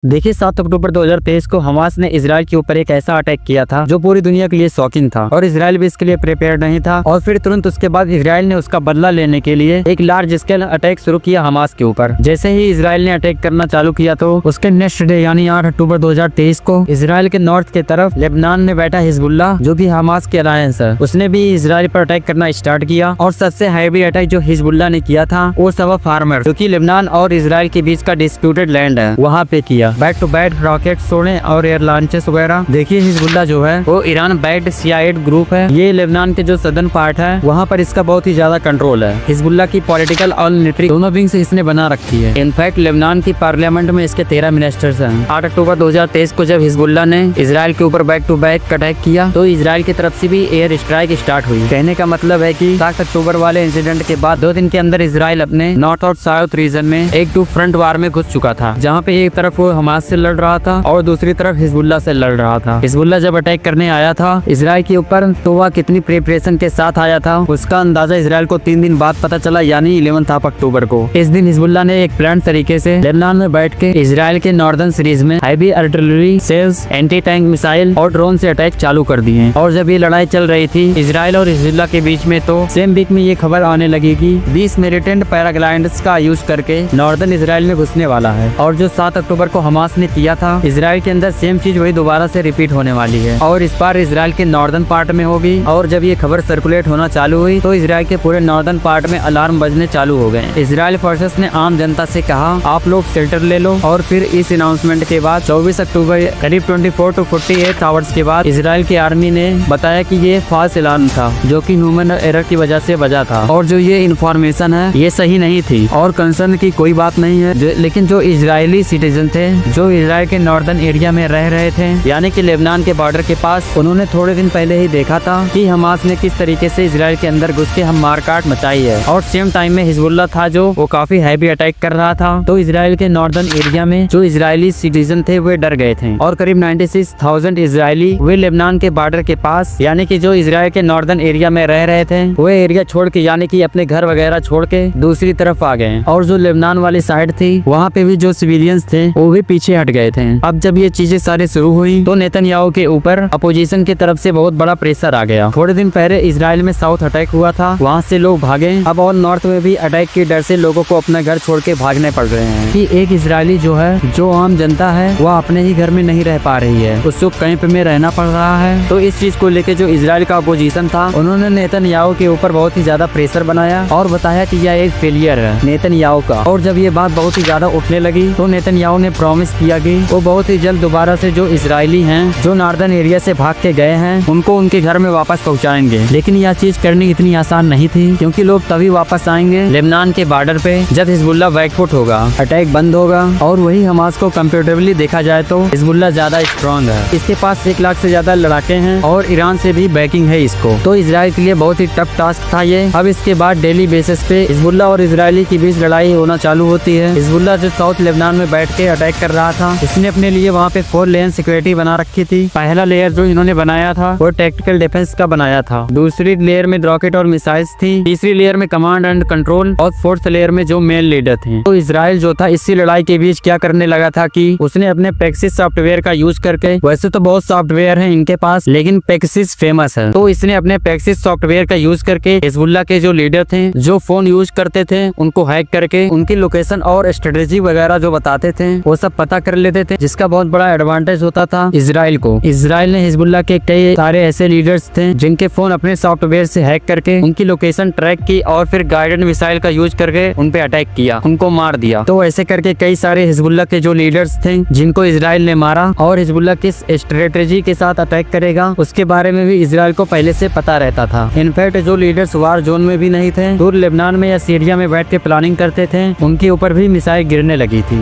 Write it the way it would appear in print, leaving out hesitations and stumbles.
देखिए 7 अक्टूबर 2023 को हमास ने इजराइल के ऊपर एक ऐसा अटैक किया था जो पूरी दुनिया के लिए शॉकिंग था और इजराइल भी इसके लिए प्रिपेयर नहीं था। और फिर तुरंत उसके बाद इजराइल ने उसका बदला लेने के लिए एक लार्ज स्केल अटैक शुरू किया हमास के ऊपर। जैसे ही इजराइल ने अटैक करना चालू किया तो उसके नेक्स्ट डे यानी 8 अक्टूबर 2023 को इजराइल के नॉर्थ की तरफ लेबनान में बैठा हिजबुल्लाह जो की हमास के अलायंस है, उसने भी इजराइल पर अटैक करना स्टार्ट किया। और सबसे हैवी अटैक जो हिजबुल्लाह ने किया था वो सब फार्मर जो की लेबनान और इजराइल के बीच का डिस्प्यूटेड लैंड है वहाँ पे किया। बैक टू बैक रॉकेट छोड़े और एयर लॉन्चेस वगैरह। देखिए हिजबुल्लाह जो है वो ईरान बैक्ड शियाइट ग्रुप है। ये लेबनान के जो सदर्न पार्ट है वहाँ पर इसका बहुत ही ज्यादा कंट्रोल है। हिजबुल्लाह की पॉलिटिकल और मिलिट्री दोनों विंग्स इसने बना रखी है। इनफैक्ट लेबनान की पार्लियामेंट में इसके 13 मिनिस्टर्स हैं। 8 अक्टूबर 2023 को जब हिजबुल्लाह ने इजराइल के ऊपर बैक टू बैक अटैक किया तो इजराइल की तरफ से भी एयर स्ट्राइक स्टार्ट हुई। कहने का मतलब है कि 7 अक्टूबर वाले इंसिडेंट के बाद 2 दिन के अंदर इजराइल अपने नॉर्थ और साउथ रीजन में एक टू फ्रंट वार में घुस चुका था, जहाँ पे एक तरफ वो हमास से लड़ रहा था और दूसरी तरफ हिजबुल्लाह से लड़ रहा था। हिजबुल्लाह जब अटैक करने आया था इजराइल के ऊपर तो वह कितनी प्रिपरेशन के साथ आया था उसका अंदाजा इजराइल को 3 दिन बाद पता चला, यानी 11 अक्टूबर को। इस दिन हिजबुल्लाह ने एक प्लान तरीके से लेबनान में बैठ के इजराइल के नॉर्दर्न सीरीज में heavy artillery shells, anti tank missile और ड्रोन से अटैक चालू कर दिए। और जब ये लड़ाई चल रही थी इजराइल और हिजबुल्लाह के बीच में तो सेम वीक में ये खबर आने लगी कि 20 मिलिटेंट पैराग्लाइडर्स का यूज करके नॉर्दर्न इजराइल में घुसने वाला है। और जो 7 अक्टूबर को हमास ने किया था इजराइल के अंदर सेम चीज वही दोबारा से रिपीट होने वाली है और इस बार इजराइल के नॉर्दर्न पार्ट में होगी। और जब ये खबर सर्कुलेट होना चालू हुई तो इजराइल के पूरे नॉर्दर्न पार्ट में अलार्म बजने चालू हो गए। इजराइल फोर्सेस ने आम जनता से कहा आप लोग शेल्टर ले लो। और फिर इस अनाउंसमेंट के बाद 24 अक्टूबर करीब 24 to 48 आवर्स के बाद इजराइल की आर्मी ने बताया कि ये फॉल्स अलार्म था जो कि ह्यूमन एरर की वजह से बजा था और जो ये इन्फॉर्मेशन है ये सही नहीं थी और कंसर्न की कोई बात नहीं है। लेकिन जो इजरायली सिटीजन थे जो इजराइल के नॉर्दर्न एरिया में रह रहे थे यानी कि लेबनान के बॉर्डर के पास, उन्होंने थोड़े दिन पहले ही देखा था कि हमास ने किस तरीके से इजराइल के अंदर घुस के हम मारकाट मचाई है। और सेम टाइम में हिजबुल्लाह था जो वो काफी हैवी अटैक कर रहा था। तो इजराइल के नॉर्दर्न एरिया में जो इजरायली सिटीजन थे वे डर गए थे और करीब 96,000 इजरायली वे लेबनान के बॉर्डर के पास यानी कि जो इजराइल के नॉर्दर्न एरिया में रह रहे थे वो एरिया छोड़ के यानी कि अपने घर वगैरह छोड़ के दूसरी तरफ आ गए। और जो लेबनान वाली साइड थी वहाँ पे भी जो सिविलियंस थे वो भी पीछे हट गए थे। अब जब ये चीजें सारी शुरू हुई तो नेतन्याहू के ऊपर अपोजिशन की तरफ से बहुत बड़ा प्रेशर आ गया। थोड़े दिन पहले इजराइल में साउथ अटैक हुआ था, वहाँ से लोग भागे। अब और नॉर्थ में भी अटैक के डर से लोगों को अपना घर छोड़ के भागने पड़ रहे हैं कि एक इजरायली जो है जो आम जनता है वह अपने ही घर में नहीं रह पा रही है, उसको कैंप में रहना पड़ रहा है। तो इस चीज को लेके जो इजराइल का अपोजिशन था उन्होंने नेतन्याहू के ऊपर बहुत ही ज्यादा प्रेशर बनाया और बताया कि यह एक फेलियर है नेतन्याहू का। और जब ये बात बहुत ही ज्यादा उठने लगी तो नेतन्याहू ने प्रॉमिस किया कि वो बहुत ही जल्द दोबारा से जो इजरायली हैं जो नॉर्दर्न एरिया से भाग के गए हैं उनको उनके घर में वापस पहुंचाएंगे। लेकिन यह चीज करनी इतनी आसान नहीं थी क्योंकि लोग तभी वापस आएंगे लेबनान के बॉर्डर पे जब हिजबुल्लाह बैकफुट होगा, अटैक बंद होगा। और वही हमास को कंपैरेटिवली देखा जाए तो हिजबुल्लाह ज्यादा स्ट्रॉन्ग है, इसके पास 1 लाख से ज्यादा लड़ाके हैं और ईरान से भी बैकिंग है इसको। तो इजराइल के लिए बहुत ही टफ टास्क था ये। अब इसके बाद डेली बेसिस पे हिजबुल्लाह और इजरायली के बीच लड़ाई होना चालू होती है। हिजबुल्लाह जो साउथ लेबनान में बैठ के अटैक कर रहा था इसने अपने लिए वहाँ पे 4 लेयर सिक्योरिटी बना रखी थी। पहला लेयर जो इन्होंने बनाया था वो टैक्टिकल डिफेंस का बनाया था, दूसरी लेयर में रॉकेट और मिसाइल्स थी, तीसरी लेयर में कमांड एंड कंट्रोल और 4th लेयर में जो मेन लीडर थे। तो इजराइल जो था इसी लड़ाई के बीच क्या करने लगा था कि उसने अपने पेगासस सॉफ्टवेयर का यूज करके, वैसे तो बहुत सॉफ्टवेयर है इनके पास लेकिन पेगासस फेमस है, तो इसने अपने पेगासस सॉफ्टवेयर का यूज करके हिजबुल्लाह के जो लीडर थे जो फोन यूज करते थे उनको हैक करके उनकी लोकेशन और स्ट्रेटेजी वगैरह जो बताते थे वो सब पता कर लेते थे, जिसका बहुत बड़ा एडवांटेज होता था इजराइल को। इजराइल ने हिजबुल्लाह के कई सारे ऐसे लीडर्स थे जिनके फोन अपने सॉफ्टवेयर से हैक करके उनकी लोकेशन ट्रैक की और फिर गाइडेड मिसाइल का यूज करके उन पे अटैक किया, उनको मार दिया। तो ऐसे करके कई सारे हिजबुल्लाह के जो लीडर्स थे जिनको इजराइल ने मारा। और हिजबुल्लाह किस स्ट्रेटेजी के साथ अटैक करेगा उसके बारे में भी इजराइल को पहले से पता रहता था। इनफैक्ट जो लीडर्स वार जोन में भी नहीं थे, दूर लेबनान में या सीरिया में बैठ के प्लानिंग करते थे, उनके ऊपर भी मिसाइल गिरने लगी थी।